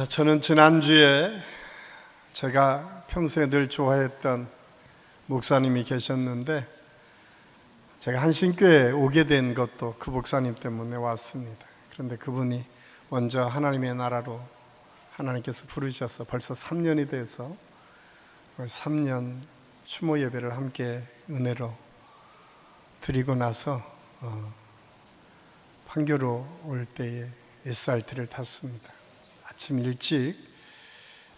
저는 지난주에 제가 평소에 늘 좋아했던 목사님이 계셨는데 제가 한신교회에 오게 된 것도 그 목사님 때문에 왔습니다. 그런데 그분이 먼저 하나님의 나라로 하나님께서 부르셔서 벌써 3년이 돼서 3년 추모 예배를 함께 은혜로 드리고 나서 판교로 올 때에 SRT를 탔습니다. 아침 일찍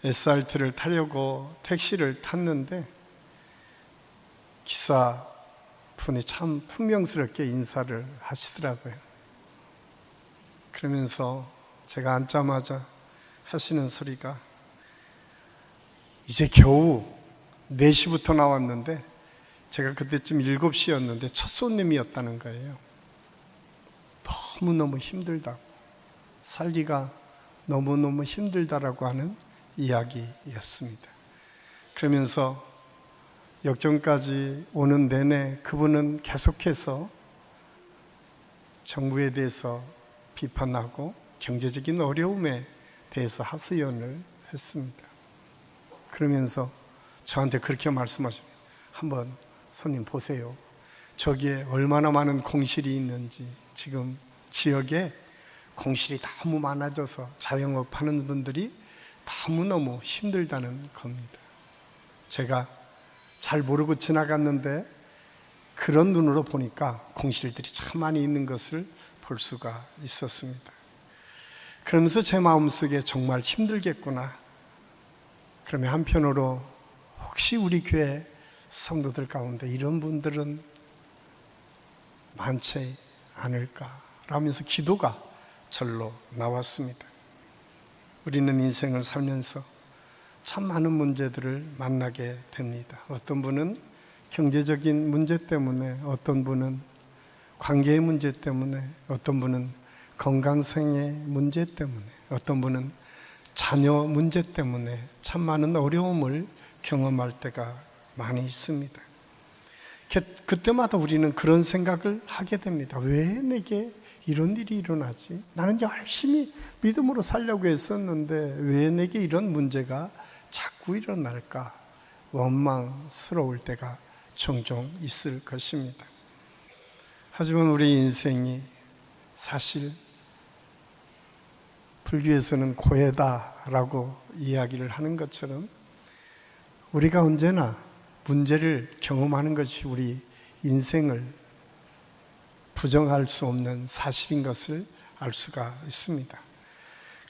SRT를 타려고 택시를 탔는데 기사분이 참 퉁명스럽게 인사를 하시더라고요. 그러면서 제가 앉자마자 하시는 소리가 이제 겨우 4시부터 나왔는데 제가 그때쯤 7시였는데 첫 손님이었다는 거예요. 너무너무 힘들다고, 살기가 너무너무 힘들다라고 하는 이야기였습니다. 그러면서 역전까지 오는 내내 그분은 계속해서 정부에 대해서 비판하고 경제적인 어려움에 대해서 하소연을 했습니다. 그러면서 저한테 그렇게 말씀하십니다. 한번 손님 보세요. 저기에 얼마나 많은 공실이 있는지. 지금 지역에 공실이 너무 많아져서 자영업 하는 분들이 너무너무 힘들다는 겁니다. 제가 잘 모르고 지나갔는데 그런 눈으로 보니까 공실들이 참 많이 있는 것을 볼 수가 있었습니다. 그러면서 제 마음속에 정말 힘들겠구나. 그러면 한편으로 혹시 우리 교회 성도들 가운데 이런 분들은 많지 않을까 라면서 기도가 절로 나왔습니다. 우리는 인생을 살면서 참 많은 문제들을 만나게 됩니다. 어떤 분은 경제적인 문제 때문에, 어떤 분은 관계의 문제 때문에, 어떤 분은 건강상의 문제 때문에, 어떤 분은 자녀 문제 때문에 참 많은 어려움을 경험할 때가 많이 있습니다. 그때마다 우리는 그런 생각을 하게 됩니다. 왜 내게 이런 일이 일어나지? 나는 열심히 믿음으로 살려고 했었는데 왜 내게 이런 문제가 자꾸 일어날까? 원망스러울 때가 종종 있을 것입니다. 하지만 우리 인생이 사실 불교에서는 고해다라고 이야기를 하는 것처럼 우리가 언제나 문제를 경험하는 것이 우리 인생을 부정할 수 없는 사실인 것을 알 수가 있습니다.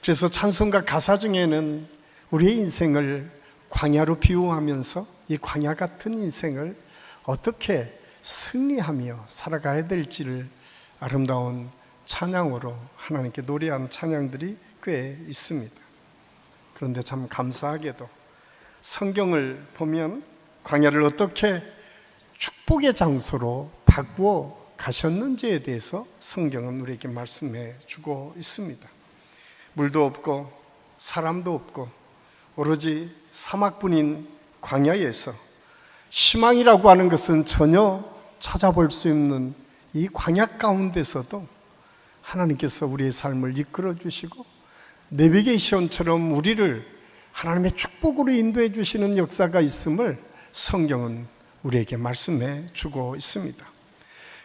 그래서 찬송가 가사 중에는 우리의 인생을 광야로 비유하면서 이 광야 같은 인생을 어떻게 승리하며 살아가야 될지를 아름다운 찬양으로 하나님께 노래한 찬양들이 꽤 있습니다. 그런데 참 감사하게도 성경을 보면 광야를 어떻게 축복의 장소로 바꾸어 가셨는지에 대해서 성경은 우리에게 말씀해 주고 있습니다. 물도 없고 사람도 없고 오로지 사막뿐인 광야에서 희망이라고 하는 것은 전혀 찾아볼 수 없는 이 광야 가운데서도 하나님께서 우리의 삶을 이끌어 주시고 내비게이션처럼 우리를 하나님의 축복으로 인도해 주시는 역사가 있음을 성경은 우리에게 말씀해 주고 있습니다.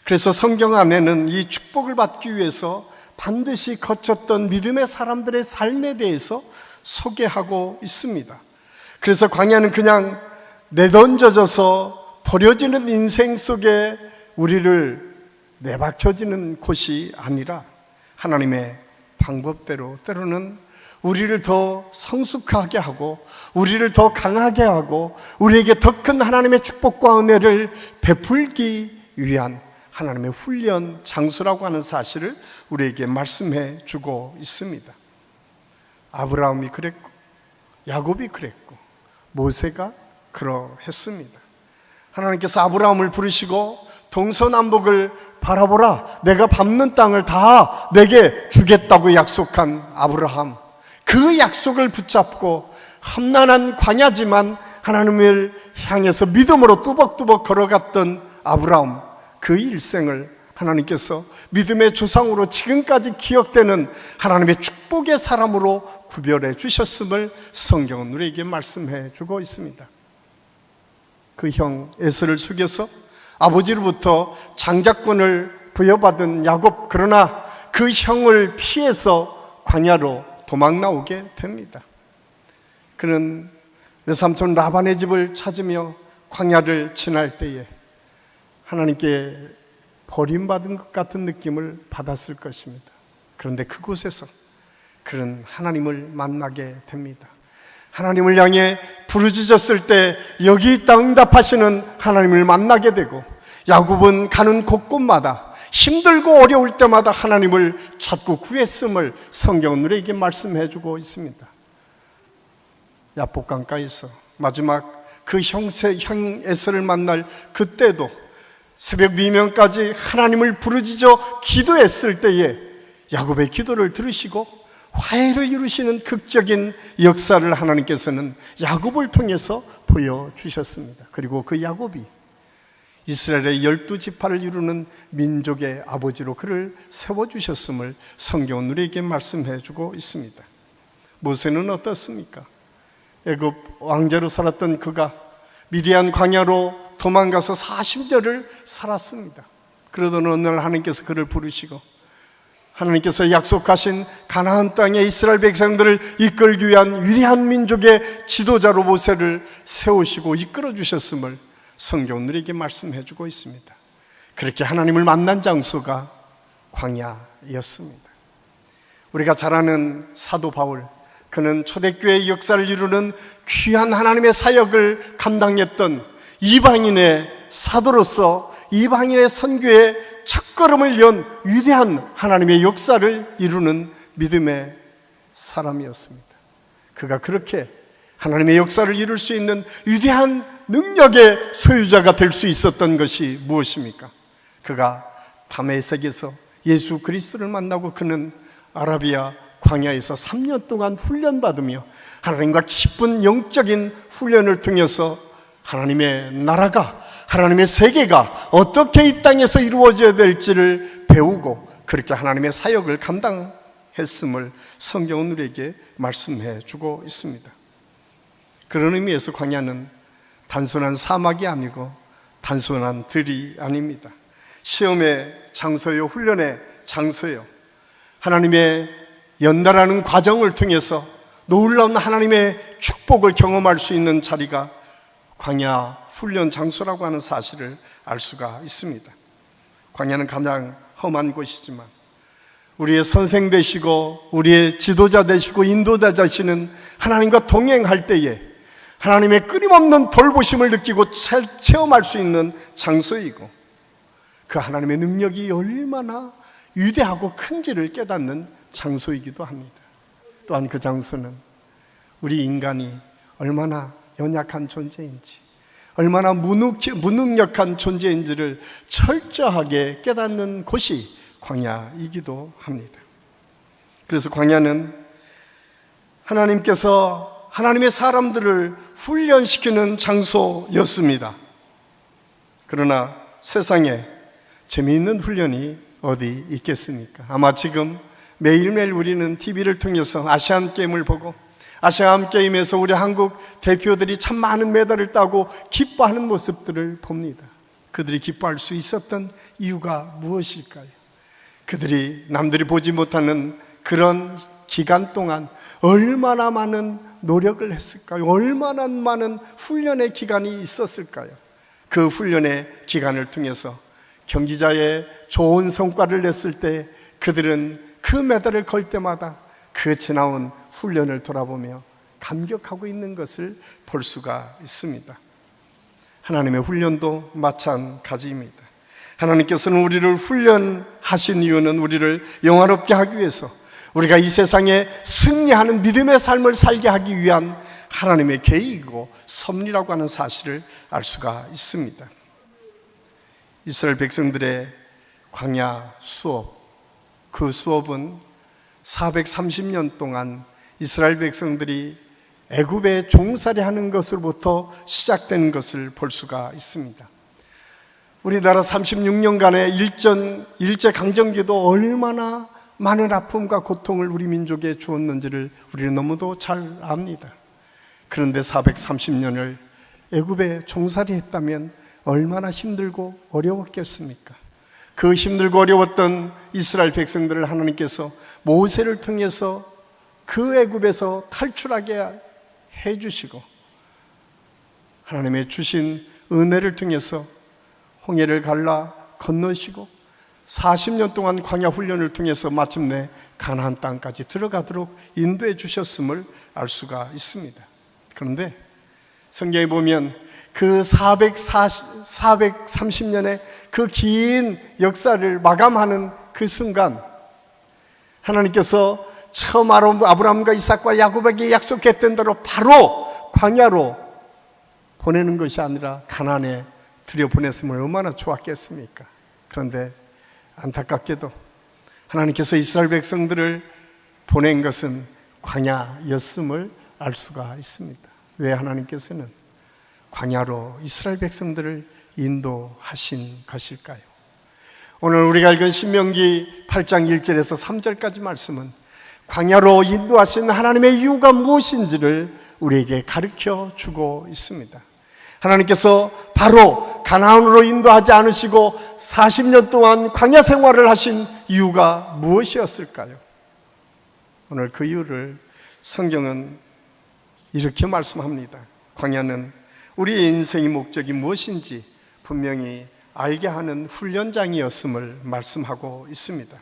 그래서 성경 안에는 이 축복을 받기 위해서 반드시 거쳤던 믿음의 사람들의 삶에 대해서 소개하고 있습니다. 그래서 광야는 그냥 내던져져서 버려지는 인생 속에 우리를 내박혀지는 곳이 아니라 하나님의 방법대로 때로는 우리를 더 성숙하게 하고 우리를 더 강하게 하고 우리에게 더 큰 하나님의 축복과 은혜를 베풀기 위한 하나님의 훈련 장소라고 하는 사실을 우리에게 말씀해 주고 있습니다. 아브라함이 그랬고 야곱이 그랬고 모세가 그러했습니다. 하나님께서 아브라함을 부르시고 동서남북을 바라보라, 내가 밟는 땅을 다 내게 주겠다고 약속한 아브라함, 그 약속을 붙잡고 험난한 광야지만 하나님을 향해서 믿음으로 뚜벅뚜벅 걸어갔던 아브라함, 그 일생을 하나님께서 믿음의 조상으로 지금까지 기억되는 하나님의 축복의 사람으로 구별해 주셨음을 성경은 우리에게 말씀해 주고 있습니다. 그 형 에서를 속여서 아버지로부터 장자권을 부여받은 야곱, 그러나 그 형을 피해서 광야로 도망 나오게 됩니다. 그는 외삼촌 라반의 집을 찾으며 광야를 지날 때에 하나님께 버림받은 것 같은 느낌을 받았을 것입니다. 그런데 그곳에서 그는 하나님을 만나게 됩니다. 하나님을 향해 부르짖었을 때 여기 있다 응답하시는 하나님을 만나게 되고, 야곱은 가는 곳곳마다 힘들고 어려울 때마다 하나님을 찾고 구했음을 성경은 우리에게 말씀해 주고 있습니다. 야복강가에서 마지막 그 형 에서를 만날 그때도 새벽 미명까지 하나님을 부르짖어 기도했을 때에 야곱의 기도를 들으시고 화해를 이루시는 극적인 역사를 하나님께서는 야곱을 통해서 보여주셨습니다. 그리고 그 야곱이 이스라엘의 12지파를 이루는 민족의 아버지로 그를 세워주셨음을 성경은 우리에게 말씀해 주고 있습니다. 모세는 어떻습니까? 애굽 왕자로 살았던 그가 미디안 광야로 도망가서 40년을 살았습니다. 그러던 어느 날 하나님께서 그를 부르시고 하나님께서 약속하신 가나안 땅에 이스라엘 백성들을 이끌기 위한 위대한 민족의 지도자로 모세를 세우시고 이끌어 주셨음을 성경은 우리에게 말씀해 주고 있습니다. 그렇게 하나님을 만난 장소가 광야였습니다. 우리가 잘 아는 사도 바울, 그는 초대교회의 역사를 이루는 귀한 하나님의 사역을 감당했던 이방인의 사도로서 이방인의 선교의 첫걸음을 연 위대한 하나님의 역사를 이루는 믿음의 사람이었습니다. 그가 그렇게 하나님의 역사를 이룰 수 있는 위대한 능력의 소유자가 될 수 있었던 것이 무엇입니까? 그가 다메섹에서 예수 그리스도를 만나고 그는 아라비아 광야에서 3년 동안 훈련받으며 하나님과 깊은 영적인 훈련을 통해서 하나님의 나라가, 하나님의 세계가 어떻게 이 땅에서 이루어져야 될지를 배우고 그렇게 하나님의 사역을 감당했음을 성경은 우리에게 말씀해 주고 있습니다. 그런 의미에서 광야는 단순한 사막이 아니고 단순한 들이 아닙니다. 시험의 장소요, 훈련의 장소요, 하나님의 연달아는 과정을 통해서 놀라운 하나님의 축복을 경험할 수 있는 자리가 광야 훈련 장소라고 하는 사실을 알 수가 있습니다. 광야는 가장 험한 곳이지만 우리의 선생 되시고 우리의 지도자 되시고 인도자 되시는 하나님과 동행할 때에 하나님의 끊임없는 돌보심을 느끼고 체험할 수 있는 장소이고, 그 하나님의 능력이 얼마나 위대하고 큰지를 깨닫는 장소이기도 합니다. 또한 그 장소는 우리 인간이 얼마나 연약한 존재인지, 얼마나 무능력한 존재인지를 철저하게 깨닫는 곳이 광야이기도 합니다. 그래서 광야는 하나님께서 하나님의 사람들을 훈련시키는 장소였습니다. 그러나 세상에 재미있는 훈련이 어디 있겠습니까? 아마 지금 매일매일 우리는 TV를 통해서 아시안게임을 보고 아시안게임에서 우리 한국 대표들이 참 많은 메달을 따고 기뻐하는 모습들을 봅니다. 그들이 기뻐할 수 있었던 이유가 무엇일까요? 그들이 남들이 보지 못하는 그런 기간 동안 얼마나 많은 노력을 했을까요? 얼마나 많은 훈련의 기간이 있었을까요? 그 훈련의 기간을 통해서 경기자의 좋은 성과를 냈을 때 그들은 그 메달을 걸 때마다 그 지나온 훈련을 돌아보며 감격하고 있는 것을 볼 수가 있습니다. 하나님의 훈련도 마찬가지입니다. 하나님께서는 우리를 훈련하신 이유는 우리를 영화롭게 하기 위해서, 우리가 이 세상에 승리하는 믿음의 삶을 살게 하기 위한 하나님의 계획이고 섭리라고 하는 사실을 알 수가 있습니다. 이스라엘 백성들의 광야 수업, 그 수업은 430년 동안 이스라엘 백성들이 애굽에 종살이하는 것으로부터 시작된 것을 볼 수가 있습니다. 우리나라 36년간의 일제강점기도 얼마나 많은 아픔과 고통을 우리 민족에 주었는지를 우리는 너무도 잘 압니다. 그런데 430년을 애굽에 종살이 했다면 얼마나 힘들고 어려웠겠습니까? 그 힘들고 어려웠던 이스라엘 백성들을 하나님께서 모세를 통해서 그 애굽에서 탈출하게 해주시고, 하나님의 주신 은혜를 통해서 홍해를 갈라 건너시고 40년 동안 광야 훈련을 통해서 마침내 가나안 땅까지 들어가도록 인도해 주셨음을 알 수가 있습니다. 그런데 성경에 보면 그 430년의 그 긴 역사를 마감하는 그 순간, 하나님께서 처음 아브라함과 이삭과 야곱에게 약속했던 대로 바로 광야로 보내는 것이 아니라 가나안에 들여보냈으면 얼마나 좋았겠습니까? 그런데 안타깝게도 하나님께서 이스라엘 백성들을 보낸 것은 광야였음을 알 수가 있습니다. 왜 하나님께서는 광야로 이스라엘 백성들을 인도하신 것일까요? 오늘 우리가 읽은 신명기 8장 1절에서 3절까지 말씀은 광야로 인도하신 하나님의 이유가 무엇인지를 우리에게 가르쳐 주고 있습니다. 하나님께서 바로 가나안으로 인도하지 않으시고 40년 동안 광야 생활을 하신 이유가 무엇이었을까요? 오늘 그 이유를 성경은 이렇게 말씀합니다. 광야는 우리의 인생의 목적이 무엇인지 분명히 알게 하는 훈련장이었음을 말씀하고 있습니다.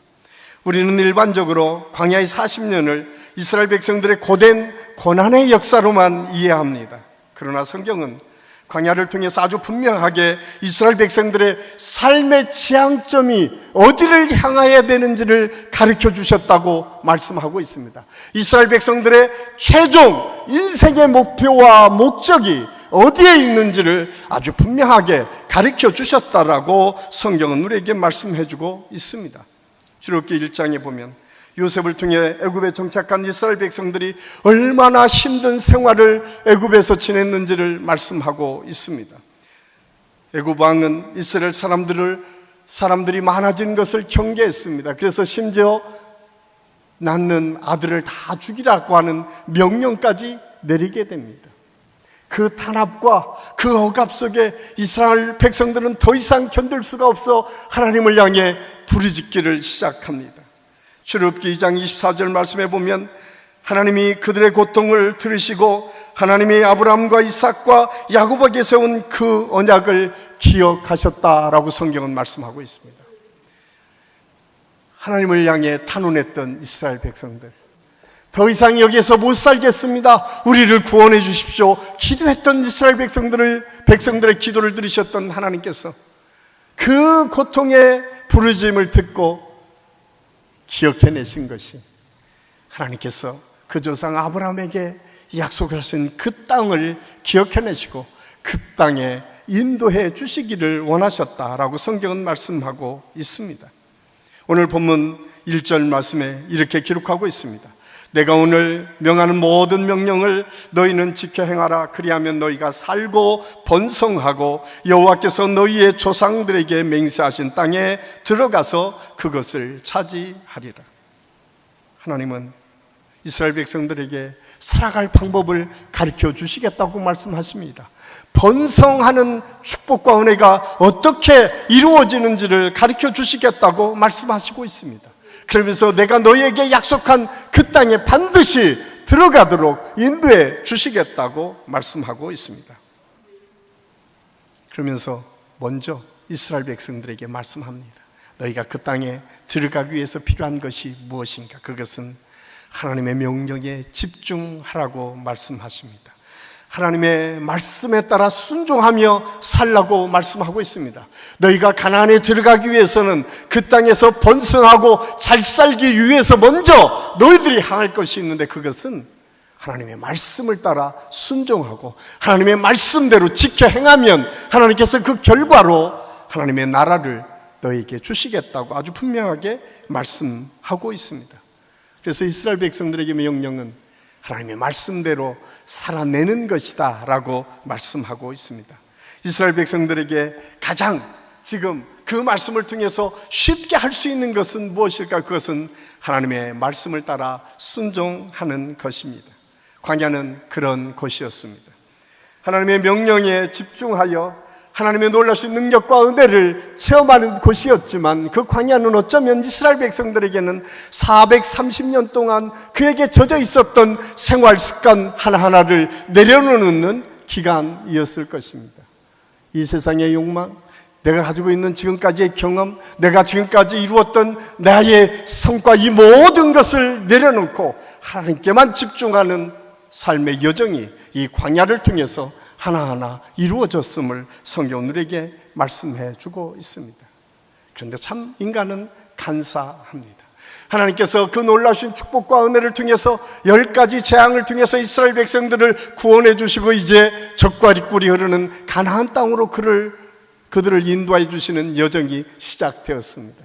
우리는 일반적으로 광야의 40년을 이스라엘 백성들의 고된 고난의 역사로만 이해합니다. 그러나 성경은 광야를 통해서 아주 분명하게 이스라엘 백성들의 삶의 지향점이 어디를 향해야 되는지를 가르쳐 주셨다고 말씀하고 있습니다. 이스라엘 백성들의 최종 인생의 목표와 목적이 어디에 있는지를 아주 분명하게 가르쳐 주셨다라고 성경은 우리에게 말씀해 주고 있습니다. 출애굽기 1장에 보면 요셉을 통해 애굽에 정착한 이스라엘 백성들이 얼마나 힘든 생활을 애굽에서 지냈는지를 말씀하고 있습니다. 애굽 왕은 이스라엘 사람들이 많아진 것을 경계했습니다. 그래서 심지어 낳는 아들을 다 죽이라고 하는 명령까지 내리게 됩니다. 그 탄압과 그 억압 속에 이스라엘 백성들은 더 이상 견딜 수가 없어 하나님을 향해 부르짖기를 시작합니다. 출애굽기 2장 24절 말씀해 보면 하나님이 그들의 고통을 들으시고 하나님이 아브라함과 이삭과 야곱에게 세운 그 언약을 기억하셨다라고 성경은 말씀하고 있습니다. 하나님을 향해 탄원했던 이스라엘 백성들, 더 이상 여기에서 못 살겠습니다, 우리를 구원해 주십시오 기도했던 이스라엘 백성들의 기도를 들으셨던 하나님께서 그 고통의 부르짖음을 듣고 기억해내신 것이 하나님께서 그 조상 아브라함에게 약속하신 그 땅을 기억해내시고 그 땅에 인도해 주시기를 원하셨다라고 성경은 말씀하고 있습니다. 오늘 본문 1절 말씀에 이렇게 기록하고 있습니다. 내가 오늘 명하는 모든 명령을 너희는 지켜 행하라. 그리하면 너희가 살고 번성하고 여호와께서 너희의 조상들에게 맹세하신 땅에 들어가서 그것을 차지하리라. 하나님은 이스라엘 백성들에게 살아갈 방법을 가르쳐 주시겠다고 말씀하십니다. 번성하는 축복과 은혜가 어떻게 이루어지는지를 가르쳐 주시겠다고 말씀하시고 있습니다. 그러면서 내가 너희에게 약속한 그 땅에 반드시 들어가도록 인도해 주시겠다고 말씀하고 있습니다. 그러면서 먼저 이스라엘 백성들에게 말씀합니다. 너희가 그 땅에 들어가기 위해서 필요한 것이 무엇인가? 그것은 하나님의 명령에 집중하라고 말씀하십니다. 하나님의 말씀에 따라 순종하며 살라고 말씀하고 있습니다. 너희가 가나안에 들어가기 위해서는 그 땅에서 번성하고 잘 살기 위해서 먼저 너희들이 향할 것이 있는데, 그것은 하나님의 말씀을 따라 순종하고 하나님의 말씀대로 지켜 행하면 하나님께서 그 결과로 하나님의 나라를 너희에게 주시겠다고 아주 분명하게 말씀하고 있습니다. 그래서 이스라엘 백성들에게 명령은 하나님의 말씀대로 살아내는 것이다 라고 말씀하고 있습니다. 이스라엘 백성들에게 가장 지금 그 말씀을 통해서 쉽게 할 수 있는 것은 무엇일까? 그것은 하나님의 말씀을 따라 순종하는 것입니다. 광야는 그런 곳이었습니다. 하나님의 명령에 집중하여 하나님의 놀라신 능력과 은혜를 체험하는 곳이었지만, 그 광야는 어쩌면 이스라엘 백성들에게는 430년 동안 그에게 젖어 있었던 생활 습관 하나하나를 내려놓는 기간이었을 것입니다. 이 세상의 욕망, 내가 가지고 있는 지금까지의 경험, 내가 지금까지 이루었던 나의 성과, 이 모든 것을 내려놓고 하나님께만 집중하는 삶의 여정이 이 광야를 통해서 하나하나 이루어졌음을 성경은 우리에게 말씀해 주고 있습니다. 그런데 참 인간은 간사합니다. 하나님께서 그 놀라신 축복과 은혜를 통해서 10가지 재앙을 통해서 이스라엘 백성들을 구원해 주시고, 이제 적과 꿀이 흐르는 가나안 땅으로 그들을 인도해 주시는 여정이 시작되었습니다.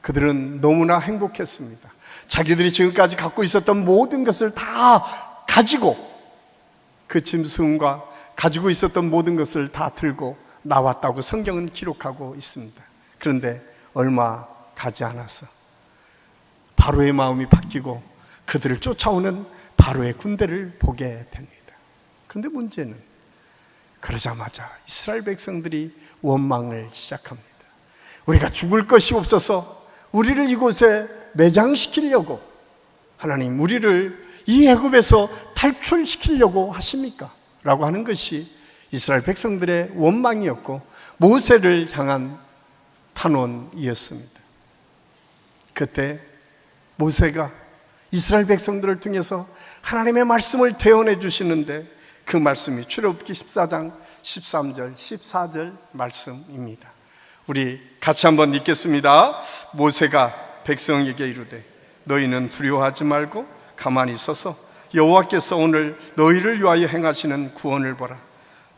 그들은 너무나 행복했습니다. 자기들이 지금까지 갖고 있었던 모든 것을 다 가지고, 그 짐승과 가지고 있었던 모든 것을 다 들고 나왔다고 성경은 기록하고 있습니다. 그런데 얼마 가지 않아서 바로의 마음이 바뀌고 그들을 쫓아오는 바로의 군대를 보게 됩니다. 그런데 문제는 그러자마자 이스라엘 백성들이 원망을 시작합니다. 우리가 죽을 것이 없어서 우리를 이곳에 매장시키려고, 하나님 우리를 이 애굽에서 탈출시키려고 하십니까? 라고 하는 것이 이스라엘 백성들의 원망이었고 모세를 향한 탄원이었습니다. 그때 모세가 이스라엘 백성들을 통해서 하나님의 말씀을 대언해 주시는데, 그 말씀이 출애굽기 14장 13절 14절 말씀입니다. 우리 같이 한번 읽겠습니다. 모세가 백성에게 이르되 너희는 두려워하지 말고 가만히 서서 여호와께서 오늘 너희를 위하여 행하시는 구원을 보라.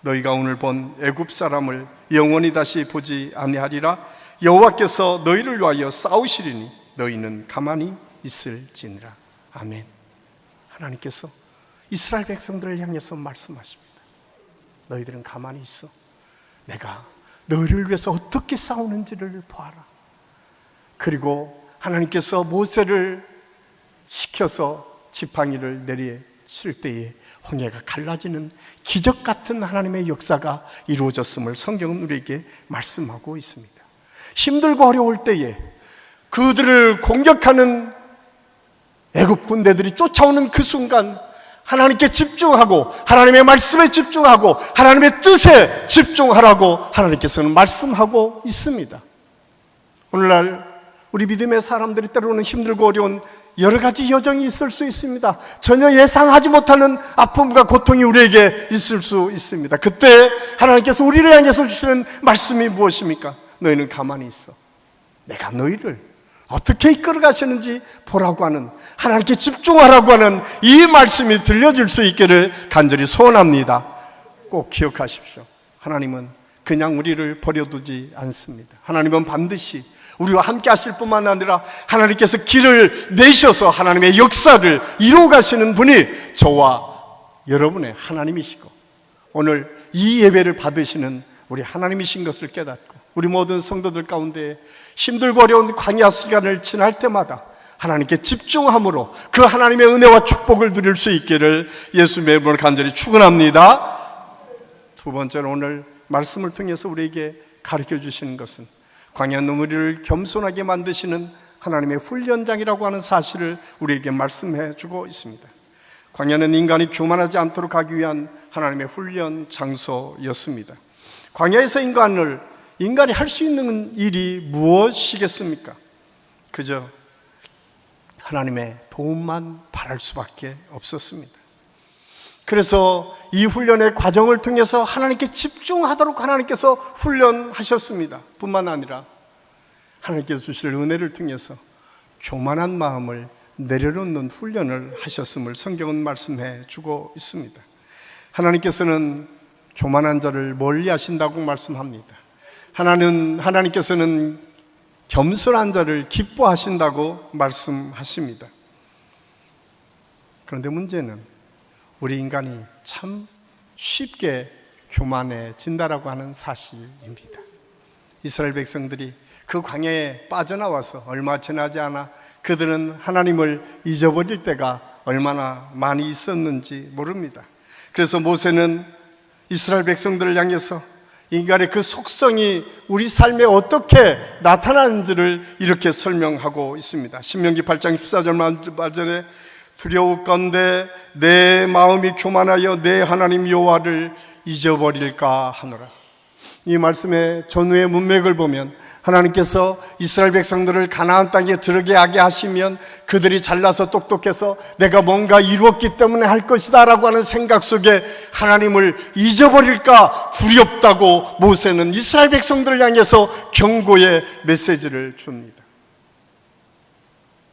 너희가 오늘 본 애굽 사람을 영원히 다시 보지 아니하리라. 여호와께서 너희를 위하여 싸우시리니 너희는 가만히 있을지니라. 아멘. 하나님께서 이스라엘 백성들을 향해서 말씀하십니다. 너희들은 가만히 있어. 내가 너희를 위해서 어떻게 싸우는지를 보아라. 그리고 하나님께서 모세를 시켜서 지팡이를 내리칠 때에 홍해가 갈라지는 기적 같은 하나님의 역사가 이루어졌음을 성경은 우리에게 말씀하고 있습니다. 힘들고 어려울 때에 그들을 공격하는 애굽 군대들이 쫓아오는 그 순간 하나님께 집중하고 하나님의 말씀에 집중하고 하나님의 뜻에 집중하라고 하나님께서는 말씀하고 있습니다. 오늘날 우리 믿음의 사람들이 때로는 힘들고 어려운 여러 가지 여정이 있을 수 있습니다. 전혀 예상하지 못하는 아픔과 고통이 우리에게 있을 수 있습니다. 그때 하나님께서 우리를 향해서 주시는 말씀이 무엇입니까? 너희는 가만히 있어. 내가 너희를 어떻게 이끌어 가시는지 보라고 하는, 하나님께 집중하라고 하는 이 말씀이 들려질 수 있기를 간절히 소원합니다. 꼭 기억하십시오. 하나님은 그냥 우리를 버려두지 않습니다. 하나님은 반드시 우리와 함께 하실 뿐만 아니라 하나님께서 길을 내셔서 하나님의 역사를 이루어 가시는 분이 저와 여러분의 하나님이시고, 오늘 이 예배를 받으시는 우리 하나님이신 것을 깨닫고, 우리 모든 성도들 가운데 힘들고 어려운 광야 시간을 지날 때마다 하나님께 집중함으로 그 하나님의 은혜와 축복을 누릴 수 있기를 예수님의 이름으로 간절히 축원합니다. 두 번째로 오늘 말씀을 통해서 우리에게 가르쳐 주시는 것은 광야 우리를 겸손하게 만드시는 하나님의 훈련장이라고 하는 사실을 우리에게 말씀해 주고 있습니다. 광야는 인간이 교만하지 않도록 하기 위한 하나님의 훈련 장소였습니다. 광야에서 인간이 할 수 있는 일이 무엇이겠습니까? 그저 하나님의 도움만 바랄 수밖에 없었습니다. 그래서 이 훈련의 과정을 통해서 하나님께 집중하도록 하나님께서 훈련하셨습니다. 뿐만 아니라 하나님께서 주실 은혜를 통해서 교만한 마음을 내려놓는 훈련을 하셨음을 성경은 말씀해 주고 있습니다. 하나님께서는 교만한 자를 멀리 하신다고 말씀합니다. 하나님께서는 겸손한 자를 기뻐하신다고 말씀하십니다. 그런데 문제는 우리 인간이 참 쉽게 교만해진다라고 하는 사실입니다. 이스라엘 백성들이 그 광야에 빠져나와서 얼마 지나지 않아 그들은 하나님을 잊어버릴 때가 얼마나 많이 있었는지 모릅니다. 그래서 모세는 이스라엘 백성들을 향해서 인간의 그 속성이 우리 삶에 어떻게 나타나는지를 이렇게 설명하고 있습니다. 신명기 8장 14절 말절에 두려울건대 내 마음이 교만하여 내 하나님 여호와를 잊어버릴까 하노라. 이 말씀의 전후의 문맥을 보면 하나님께서 이스라엘 백성들을 가나안 땅에 들어가게 하시면 그들이 잘나서 똑똑해서 내가 뭔가 이루었기 때문에 할 것이다 라고 하는 생각 속에 하나님을 잊어버릴까 두렵다고 모세는 이스라엘 백성들을 향해서 경고의 메시지를 줍니다.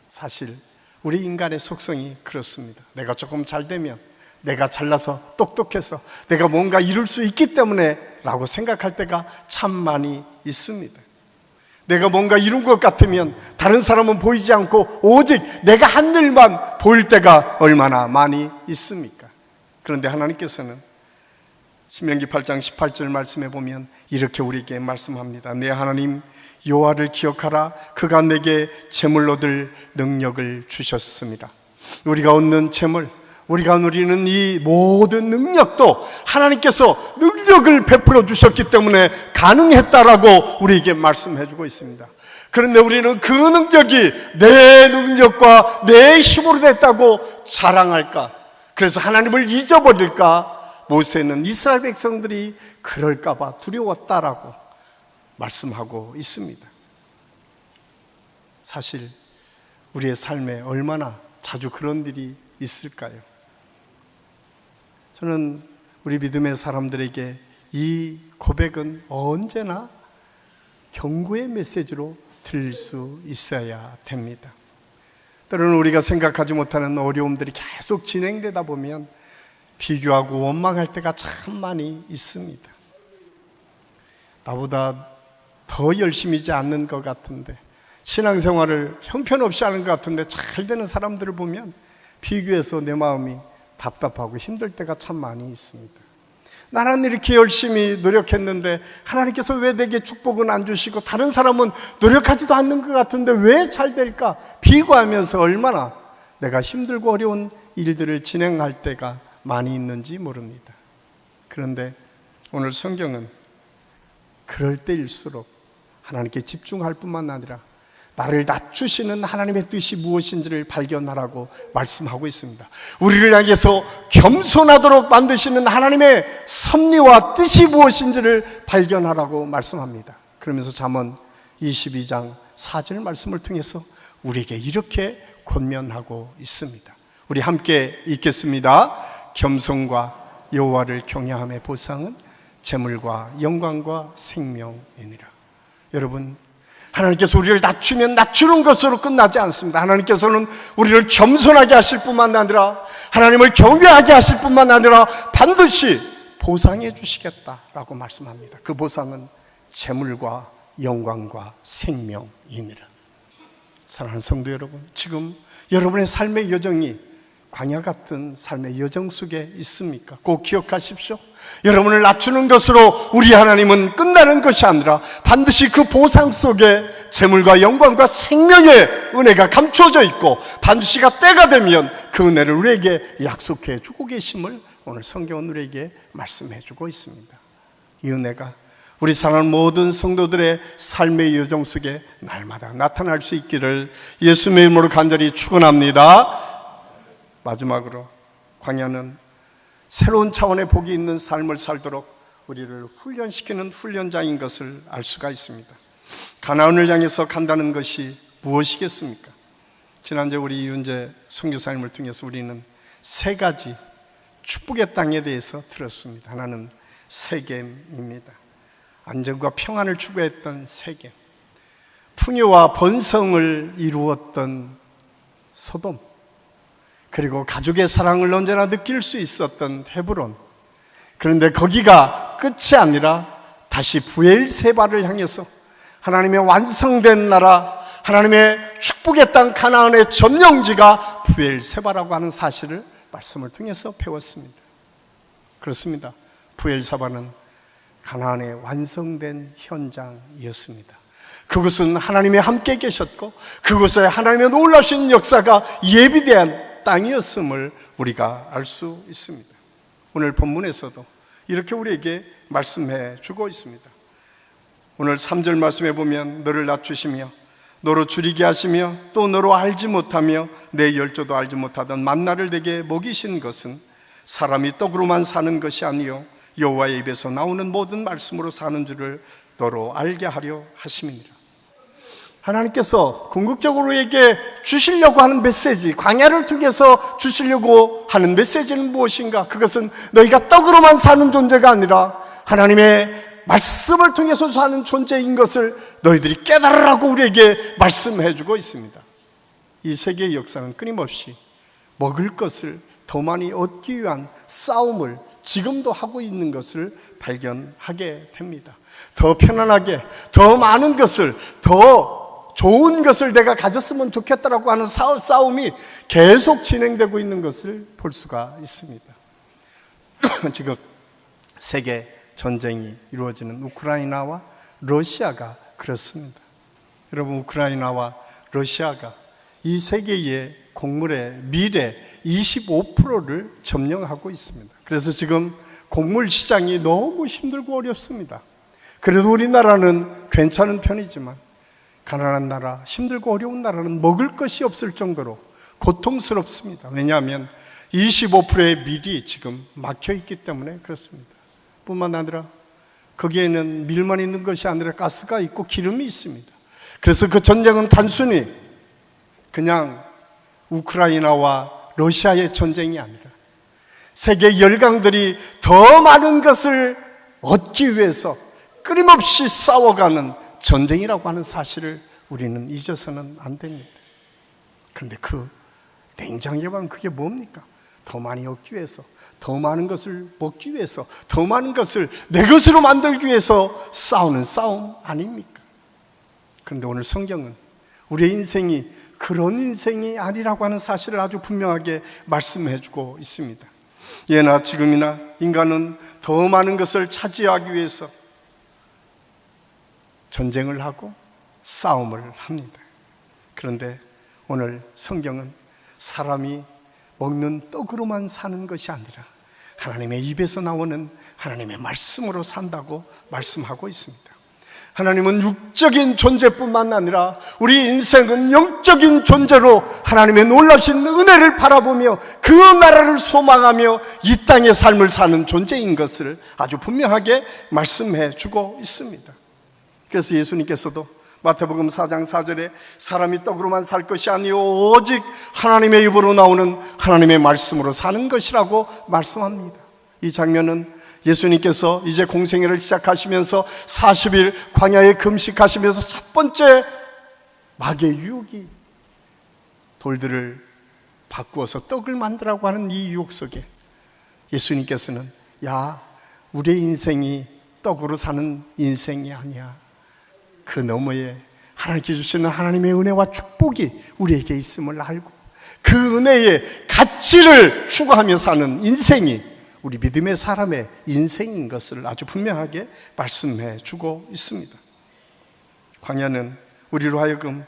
사실 우리 인간의 속성이 그렇습니다. 내가 조금 잘 되면, 내가 잘나서 똑똑해서 내가 뭔가 이룰 수 있기 때문에 라고 생각할 때가 참 많이 있습니다. 내가 뭔가 이룬 것 같으면 다른 사람은 보이지 않고 오직 내가 한 일만 보일 때가 얼마나 많이 있습니까? 그런데 하나님께서는 신명기 8장 18절 말씀에 보면 이렇게 우리에게 말씀합니다. 내 하나님 여호와를 기억하라. 그가 내게 재물로 들 능력을 주셨습니다. 우리가 얻는 재물, 우리가 누리는 이 모든 능력도 하나님께서 능력을 베풀어 주셨기 때문에 가능했다라고 우리에게 말씀해 주고 있습니다. 그런데 우리는 그 능력이 내 능력과 내 힘으로 됐다고 자랑할까? 그래서 하나님을 잊어버릴까? 모세는 이스라엘 백성들이 그럴까 봐 두려웠다라고 말씀하고 있습니다. 사실 우리의 삶에 얼마나 자주 그런 일이 있을까요? 저는 우리 믿음의 사람들에게 이 고백은 언제나 경고의 메시지로 들릴 수 있어야 됩니다. 때로는 우리가 생각하지 못하는 어려움들이 계속 진행되다 보면 비교하고 원망할 때가 참 많이 있습니다. 나보다 더 열심히지 않는 것 같은데, 신앙생활을 형편없이 하는 것 같은데 잘 되는 사람들을 보면 비교해서 내 마음이 답답하고 힘들 때가 참 많이 있습니다. 나는 이렇게 열심히 노력했는데 하나님께서 왜 내게 축복은 안 주시고 다른 사람은 노력하지도 않는 것 같은데 왜 잘 될까? 비교하면서 얼마나 내가 힘들고 어려운 일들을 진행할 때가 많이 있는지 모릅니다. 그런데 오늘 성경은 그럴 때일수록 하나님께 집중할 뿐만 아니라 나를 낮추시는 하나님의 뜻이 무엇인지를 발견하라고 말씀하고 있습니다. 우리를 향해서 겸손하도록 만드시는 하나님의 섭리와 뜻이 무엇인지를 발견하라고 말씀합니다. 그러면서 잠언 22장 4절 말씀을 통해서 우리에게 이렇게 권면하고 있습니다. 우리 함께 읽겠습니다. 겸손과 여호와를 경외함의 보상은 재물과 영광과 생명이니라. 여러분, 하나님께서 우리를 낮추면 낮추는 것으로 끝나지 않습니다. 하나님께서는 우리를 겸손하게 하실 뿐만 아니라 하나님을 경외하게 하실 뿐만 아니라 반드시 보상해 주시겠다라고 말씀합니다. 그 보상은 재물과 영광과 생명이니라. 사랑하는 성도 여러분, 지금 여러분의 삶의 여정이 광야 같은 삶의 여정 속에 있습니까? 꼭 기억하십시오. 여러분을 낮추는 것으로 우리 하나님은 끝나는 것이 아니라 반드시 그 보상 속에 재물과 영광과 생명의 은혜가 감춰져 있고 반드시가 때가 되면 그 은혜를 우리에게 약속해 주고 계심을 오늘 성경은 우리에게 말씀해 주고 있습니다. 이 은혜가 우리 사랑하는 모든 성도들의 삶의 여정 속에 날마다 나타날 수 있기를 예수님의 이름으로 간절히 축원합니다. 마지막으로 광야는 새로운 차원의 복이 있는 삶을 살도록 우리를 훈련시키는 훈련장인 것을 알 수가 있습니다. 가나안을 향해서 간다는 것이 무엇이겠습니까? 지난주에 우리 이윤재 선교사님을 통해서 우리는 세 가지 축복의 땅에 대해서 들었습니다. 하나는 세겜입니다. 안정과 평안을 추구했던 세겜, 풍요와 번성을 이루었던 소돔, 그리고 가족의 사랑을 언제나 느낄 수 있었던 헤브론. 그런데 거기가 끝이 아니라 다시 브엘세바를 향해서 하나님의 완성된 나라, 하나님의 축복의 땅 가나안의 점령지가 브엘세바라고 하는 사실을 말씀을 통해서 배웠습니다. 그렇습니다. 브엘세바는 가나안의 완성된 현장이었습니다. 그것은 하나님이 함께 계셨고 그곳에 하나님의 놀라신 역사가 예비된 땅이었음을 우리가 알 수 있습니다. 오늘 본문에서도 이렇게 우리에게 말씀해 주고 있습니다. 오늘 3절 말씀해 보면 너를 낮추시며 너로 줄이게 하시며 또 너로 알지 못하며 내 열조도 알지 못하던 만나를 내게 먹이신 것은 사람이 떡으로만 사는 것이 아니요 여호와의 입에서 나오는 모든 말씀으로 사는 줄을 너로 알게 하려 하심이니라. 하나님께서 궁극적으로 우리에게 주시려고 하는 메시지, 광야를 통해서 주시려고 하는 메시지는 무엇인가? 그것은 너희가 떡으로만 사는 존재가 아니라 하나님의 말씀을 통해서 사는 존재인 것을 너희들이 깨달으라고 우리에게 말씀해 주고 있습니다. 이 세계의 역사는 끊임없이 먹을 것을 더 많이 얻기 위한 싸움을 지금도 하고 있는 것을 발견하게 됩니다. 더 편안하게, 더 많은 것을, 더 좋은 것을 내가 가졌으면 좋겠다라고 하는 싸움이 계속 진행되고 있는 것을 볼 수가 있습니다. 지금 세계 전쟁이 이루어지는 우크라이나와 러시아가 그렇습니다. 여러분, 우크라이나와 러시아가 이 세계의 곡물의 미래 25%를 점령하고 있습니다. 그래서 지금 곡물 시장이 너무 힘들고 어렵습니다. 그래도 우리나라는 괜찮은 편이지만 가난한 나라, 힘들고 어려운 나라는 먹을 것이 없을 정도로 고통스럽습니다. 왜냐하면 25%의 밀이 지금 막혀 있기 때문에 그렇습니다. 뿐만 아니라 거기에는 밀만 있는 것이 아니라 가스가 있고 기름이 있습니다. 그래서 그 전쟁은 단순히 그냥 우크라이나와 러시아의 전쟁이 아니라 세계 열강들이 더 많은 것을 얻기 위해서 끊임없이 싸워가는 전쟁이라고 하는 사실을 우리는 잊어서는 안 됩니다. 그런데 그 냉정하게 보면 그게 뭡니까? 더 많이 얻기 위해서, 더 많은 것을 먹기 위해서, 더 많은 것을 내 것으로 만들기 위해서 싸우는 싸움 아닙니까? 그런데 오늘 성경은 우리의 인생이 그런 인생이 아니라고 하는 사실을 아주 분명하게 말씀해 주고 있습니다. 예나 지금이나 인간은 더 많은 것을 차지하기 위해서 전쟁을 하고 싸움을 합니다. 그런데 오늘 성경은 사람이 먹는 떡으로만 사는 것이 아니라 하나님의 입에서 나오는 하나님의 말씀으로 산다고 말씀하고 있습니다. 하나님은 육적인 존재뿐만 아니라 우리 인생은 영적인 존재로 하나님의 놀라신 은혜를 바라보며 그 나라를 소망하며 이 땅의 삶을 사는 존재인 것을 아주 분명하게 말씀해 주고 있습니다. 그래서 예수님께서도 마태복음 4장 4절에 사람이 떡으로만 살 것이 아니요 오직 하나님의 입으로 나오는 하나님의 말씀으로 사는 것이라고 말씀합니다. 이 장면은 예수님께서 이제 공생애를 시작하시면서 40일 광야에 금식하시면서 첫 번째 마귀의 유혹이 돌들을 바꾸어서 떡을 만들라고 하는 이 유혹 속에 예수님께서는 야, 우리의 인생이 떡으로 사는 인생이 아니야. 그 너머에 하나님께 주시는 하나님의 은혜와 축복이 우리에게 있음을 알고 그 은혜의 가치를 추구하며 사는 인생이 우리 믿음의 사람의 인생인 것을 아주 분명하게 말씀해 주고 있습니다. 광야는 우리로 하여금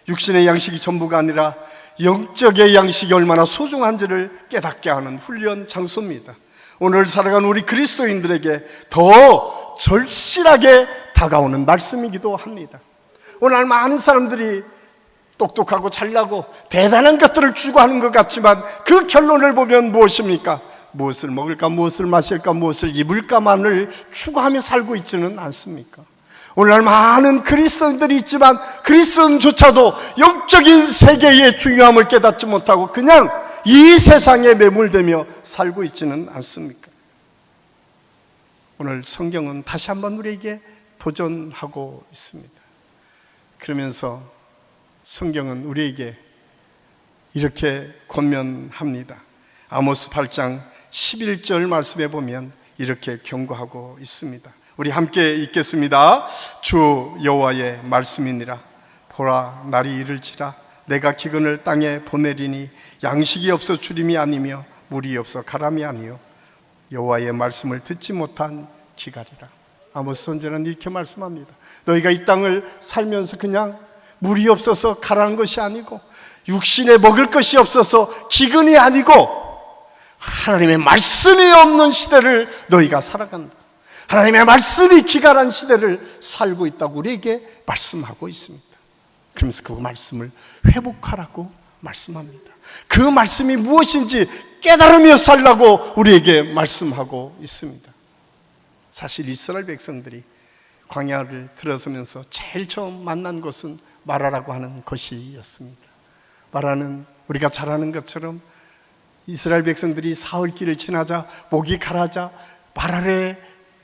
육신의 양식이 전부가 아니라 영적의 양식이 얼마나 소중한지를 깨닫게 하는 훈련 장소입니다. 오늘 살아가는 우리 그리스도인들에게 더 절실하게 다가오는 말씀이기도 합니다. 오늘 많은 사람들이 똑똑하고 잘나고 대단한 것들을 추구하는 것 같지만 그 결론을 보면 무엇입니까? 무엇을 먹을까, 무엇을 마실까, 무엇을 입을까만을 추구하며 살고 있지는 않습니까? 오늘날 많은 그리스도인들이 있지만 그리스도인조차도 영적인 세계의 중요함을 깨닫지 못하고 그냥 이 세상에 매몰되며 살고 있지는 않습니까? 오늘 성경은 다시 한번 우리에게 도전하고 있습니다. 그러면서 성경은 우리에게 이렇게 권면합니다. 아모스 8장 11절 말씀에 보면 이렇게 경고하고 있습니다. 우리 함께 읽겠습니다. 주 여호와의 말씀이니라. 보라, 날이 이를지라 내가 기근을 땅에 보내리니 양식이 없어 주림이 아니며 물이 없어 가람이 아니요 여호와의 말씀을 듣지 못한 기갈이라. 아모스 선지자는 이렇게 말씀합니다. 너희가 이 땅을 살면서 그냥 물이 없어서 가라는 것이 아니고, 육신에 먹을 것이 없어서 기근이 아니고, 하나님의 말씀이 없는 시대를 너희가 살아간다. 하나님의 말씀이 기갈한 시대를 살고 있다고 우리에게 말씀하고 있습니다. 그러면서 그 말씀을 회복하라고 말씀합니다. 그 말씀이 무엇인지 깨달으며 살라고 우리에게 말씀하고 있습니다. 사실 이스라엘 백성들이 광야를 들어서면서 제일 처음 만난 것은 마라라고 하는 것이었습니다. 마라는 우리가 잘 아는 것처럼 이스라엘 백성들이 사흘길을 지나자 목이 가라자 마라의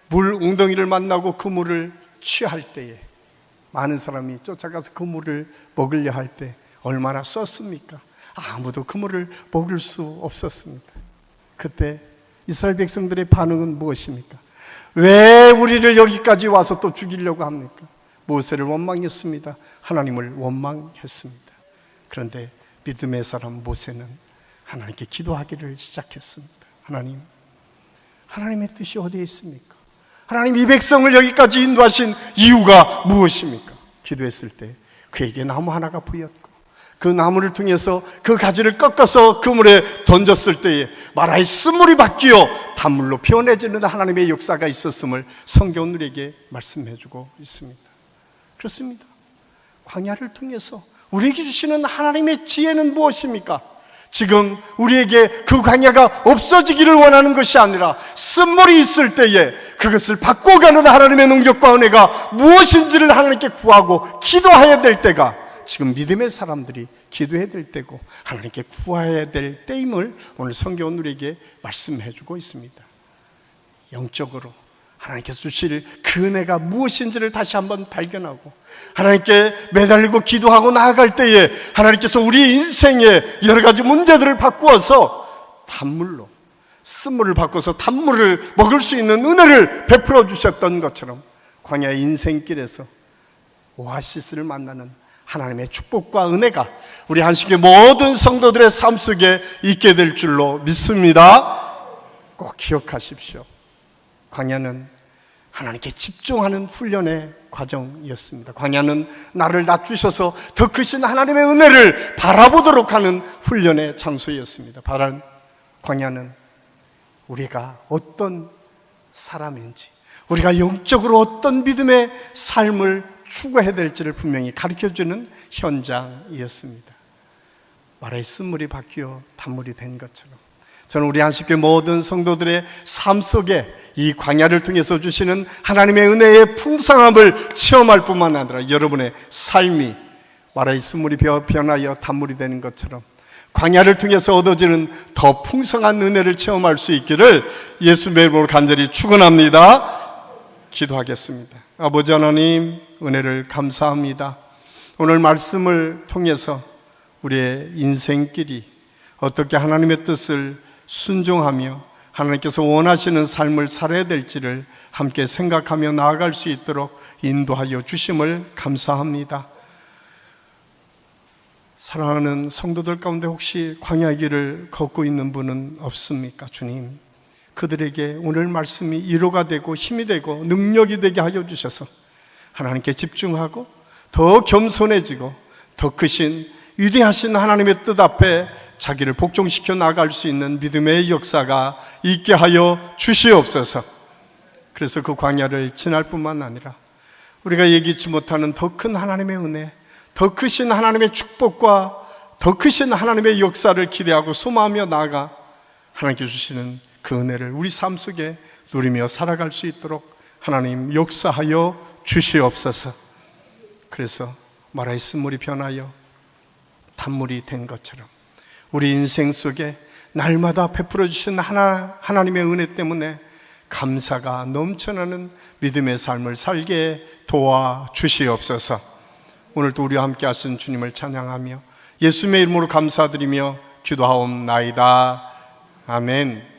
물 웅덩이를 만나고 그 물을 취할 때에 많은 사람이 쫓아가서 그 물을 먹으려 할 때 얼마나 썼습니까? 아무도 그 물을 먹을 수 없었습니다. 그때 이스라엘 백성들의 반응은 무엇입니까? 왜 우리를 여기까지 와서 또 죽이려고 합니까? 모세를 원망했습니다. 하나님을 원망했습니다. 그런데 믿음의 사람 모세는 하나님께 기도하기를 시작했습니다. 하나님, 하나님의 뜻이 어디에 있습니까? 하나님, 이 백성을 여기까지 인도하신 이유가 무엇입니까? 기도했을 때 그에게 나무 하나가 보였고, 그 나무를 통해서 그 가지를 꺾어서 그 물에 던졌을 때에 마라의 쓴물이 바뀌어 단물로 변해지는 하나님의 역사가 있었음을 성경은 우리에게 말씀해주고 있습니다. 그렇습니다. 광야를 통해서 우리에게 주시는 하나님의 지혜는 무엇입니까? 지금 우리에게 그 광야가 없어지기를 원하는 것이 아니라 쓴물이 있을 때에 그것을 바꿔가는 하나님의 능력과 은혜가 무엇인지를 하나님께 구하고 기도해야 될 때가 지금 믿음의 사람들이 기도해야 될 때고 하나님께 구해야 될 때임을 오늘 성경은 우리에게 말씀해주고 있습니다. 영적으로 하나님께서 주실 그 은혜가 무엇인지를 다시 한번 발견하고 하나님께 매달리고 기도하고 나아갈 때에 하나님께서 우리 인생의 여러 가지 문제들을 바꾸어서 단물로, 쓴물을 바꿔서 단물을 먹을 수 있는 은혜를 베풀어 주셨던 것처럼 광야의 인생길에서 오아시스를 만나는 하나님의 축복과 은혜가 우리 한식의 모든 성도들의 삶 속에 있게 될 줄로 믿습니다. 꼭 기억하십시오. 광야는 하나님께 집중하는 훈련의 과정이었습니다. 광야는 나를 낮추셔서 더 크신 하나님의 은혜를 바라보도록 하는 훈련의 장소였습니다. 광야는 우리가 어떤 사람인지, 우리가 영적으로 어떤 믿음의 삶을 추구해야 될지를 분명히 가르쳐주는 현장이었습니다. 마라의 쓴물이 바뀌어 단물이 된 것처럼 저는 우리 한식교회 모든 성도들의 삶 속에 이 광야를 통해서 주시는 하나님의 은혜의 풍성함을 체험할 뿐만 아니라 여러분의 삶이 마라의 쓴물이 변하여 단물이 되는 것처럼 광야를 통해서 얻어지는 더 풍성한 은혜를 체험할 수 있기를 예수님의 이름으로 간절히 축원합니다. 기도하겠습니다. 아버지 하나님, 은혜를 감사합니다. 오늘 말씀을 통해서 우리의 인생길이 어떻게 하나님의 뜻을 순종하며 하나님께서 원하시는 삶을 살아야 될지를 함께 생각하며 나아갈 수 있도록 인도하여 주심을 감사합니다. 사랑하는 성도들 가운데 혹시 광야의 길을 걷고 있는 분은 없습니까? 주님, 그들에게 오늘 말씀이 위로가 되고 힘이 되고 능력이 되게 하여 주셔서 하나님께 집중하고 더 겸손해지고 더 크신 위대하신 하나님의 뜻 앞에 자기를 복종시켜 나갈 수 있는 믿음의 역사가 있게 하여 주시옵소서. 그래서 그 광야를 지날 뿐만 아니라 우리가 얘기치 못하는 더 큰 하나님의 은혜, 더 크신 하나님의 축복과 더 크신 하나님의 역사를 기대하고 소망하며 나아가 하나님께 주시는 그 은혜를 우리 삶 속에 누리며 살아갈 수 있도록 하나님 역사하여 주시옵소서. 그래서 마라의 쓴물이 변하여 단물이 된 것처럼 우리 인생 속에 날마다 베풀어 주신 하나님의 은혜 때문에 감사가 넘쳐나는 믿음의 삶을 살게 도와주시옵소서. 오늘도 우리와 함께 하신 주님을 찬양하며 예수님의 이름으로 감사드리며 기도하옵나이다. 아멘.